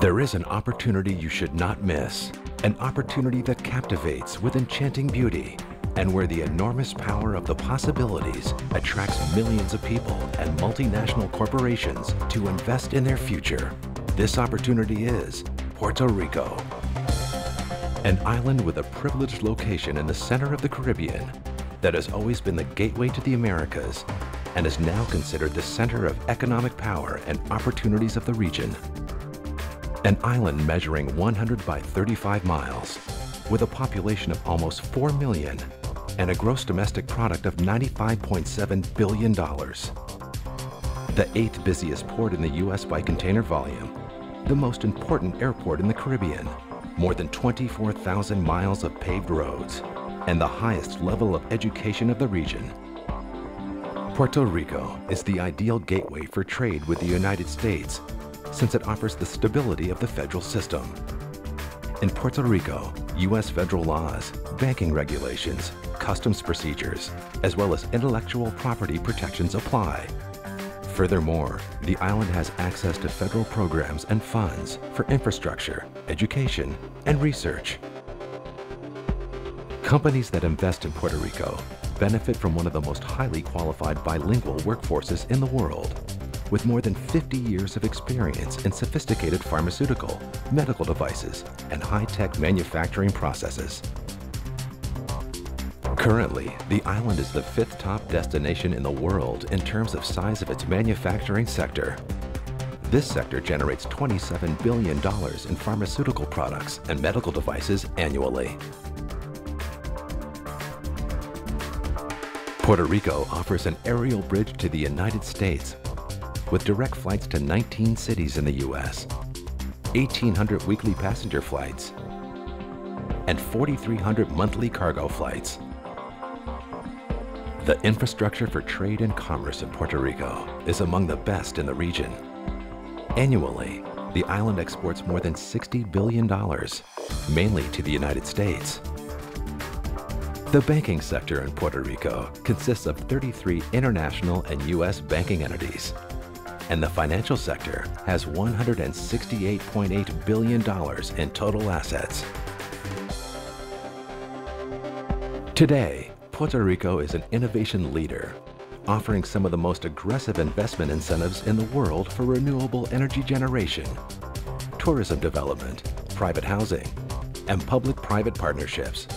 There is an opportunity you should not miss, an opportunity that captivates with enchanting beauty, and where the enormous power of the possibilities attracts millions of people and multinational corporations to invest in their future. This opportunity is Puerto Rico, an island with a privileged location in the center of the Caribbean that has always been the gateway to the Americas and is now considered the center of economic power and opportunities of the region. An island measuring 100 by 35 miles, with a population of almost 4 million and a gross domestic product of $95.7 billion. The 8th busiest port in the U.S. by container volume, the most important airport in the Caribbean, more than 24,000 miles of paved roads, and the highest level of education of the region. Puerto Rico is the ideal gateway for trade with the United States since it offers the stability of the federal system. In Puerto Rico, U.S. federal laws, banking regulations, customs procedures, as well as intellectual property protections apply. Furthermore, the island has access to federal programs and funds for infrastructure, education, and research. Companies that invest in Puerto Rico benefit from one of the most highly qualified bilingual workforces in the world, with more than 50 years of experience in sophisticated pharmaceutical, medical devices, and high-tech manufacturing processes. Currently, the island is the 5th top destination in the world in terms of size of its manufacturing sector. This sector generates $27 billion in pharmaceutical products and medical devices annually. Puerto Rico offers an aerial bridge to the United States with direct flights to 19 cities in the U.S., 1,800 weekly passenger flights, and 4,300 monthly cargo flights. The infrastructure for trade and commerce in Puerto Rico is among the best in the region. Annually, the island exports more than $60 billion, mainly to the United States. The banking sector in Puerto Rico consists of 33 international and U.S. banking entities, and the financial sector has $168.8 billion in total assets. Today, Puerto Rico is an innovation leader, offering some of the most aggressive investment incentives in the world for renewable energy generation, tourism development, private housing, and public-private partnerships.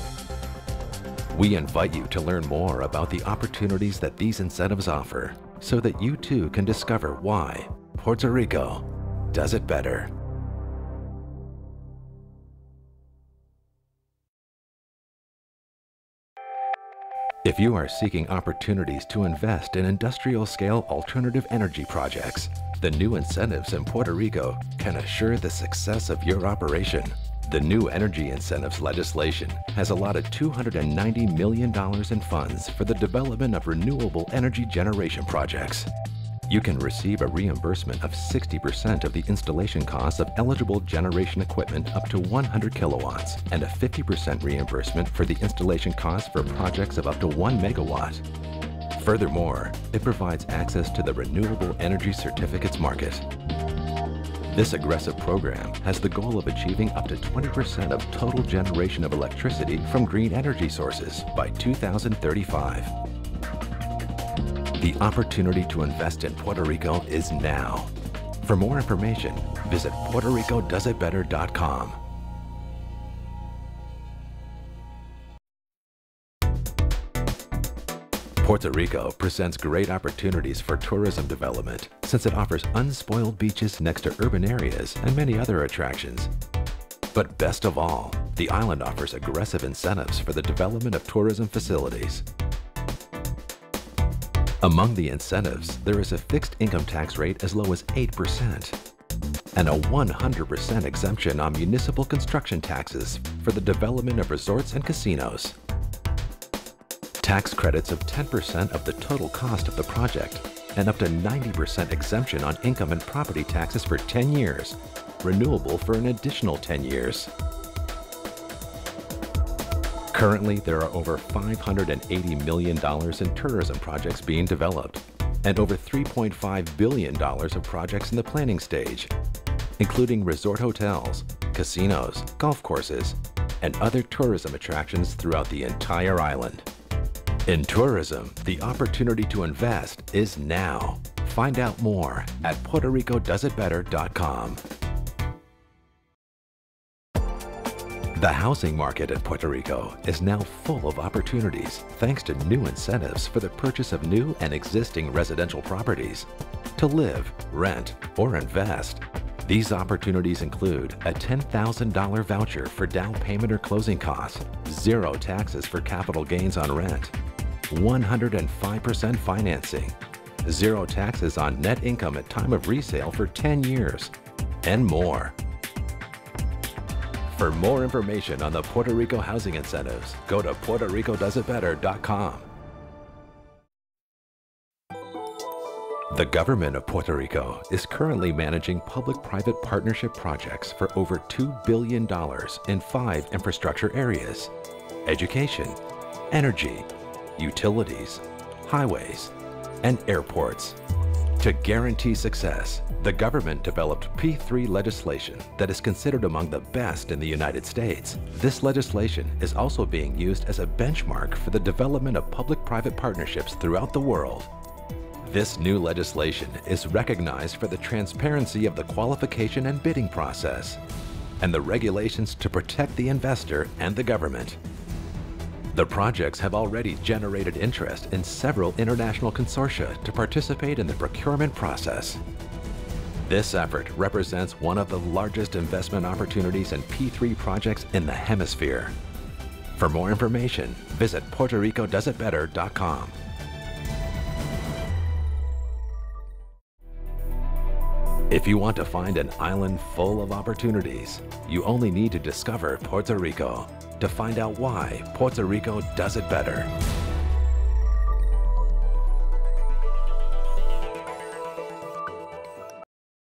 We invite you to learn more about the opportunities that these incentives offer so that you too can discover why Puerto Rico does it better. If you are seeking opportunities to invest in industrial-scale alternative energy projects, the new incentives in Puerto Rico can assure the success of your operation. The new energy incentives legislation has allotted $290 million in funds for the development of renewable energy generation projects. You can receive a reimbursement of 60% of the installation costs of eligible generation equipment up to 100 kilowatts and a 50% reimbursement for the installation costs for projects of up to 1 megawatt. Furthermore, it provides access to the renewable energy certificates market. This aggressive program has the goal of achieving up to 20% of total generation of electricity from green energy sources by 2035. The opportunity to invest in Puerto Rico is now. For more information, visit PuertoRicoDoesItBetter.com. Puerto Rico presents great opportunities for tourism development since it offers unspoiled beaches next to urban areas and many other attractions. But best of all, the island offers aggressive incentives for the development of tourism facilities. Among the incentives, there is a fixed income tax rate as low as 8% and a 100% exemption on municipal construction taxes for the development of resorts and casinos. Tax credits of 10% of the total cost of the project and up to 90% exemption on income and property taxes for 10 years, renewable for an additional 10 years. Currently, there are over $580 million in tourism projects being developed and over $3.5 billion of projects in the planning stage. including resort hotels, casinos, golf courses, and other tourism attractions throughout the entire island. In tourism, the opportunity to invest is now. Find out more at PuertoRicoDoesItBetter.com. The housing market at Puerto Rico is now full of opportunities thanks to new incentives for the purchase of new and existing residential properties. To live, rent, or invest, these opportunities include a $10,000 voucher for down payment or closing costs, 0 taxes for capital gains on rent, 105% financing, 0 taxes on net income at time of resale for 10 years, and more. For more information on the Puerto Rico housing incentives, go to PuertoRicoDoesItBetter.com. The government of Puerto Rico is currently managing public-private partnership projects for over $2 billion in 5 infrastructure areas: education, energy, utilities, highways, and airports. To guarantee success, the government developed P3 legislation that is considered among the best in the United States. This legislation is also being used as a benchmark for the development of public-private partnerships throughout the world. This new legislation is recognized for the transparency of the qualification and bidding process, and the regulations to protect the investor and the government. The projects have already generated interest in several international consortia to participate in the procurement process. This effort represents one of the largest investment opportunities in P3 projects in the hemisphere. For more information, visit PuertoRicoDoesItBetter.com. If you want to find an island full of opportunities, you only need to discover Puerto Rico to find out why Puerto Rico does it better.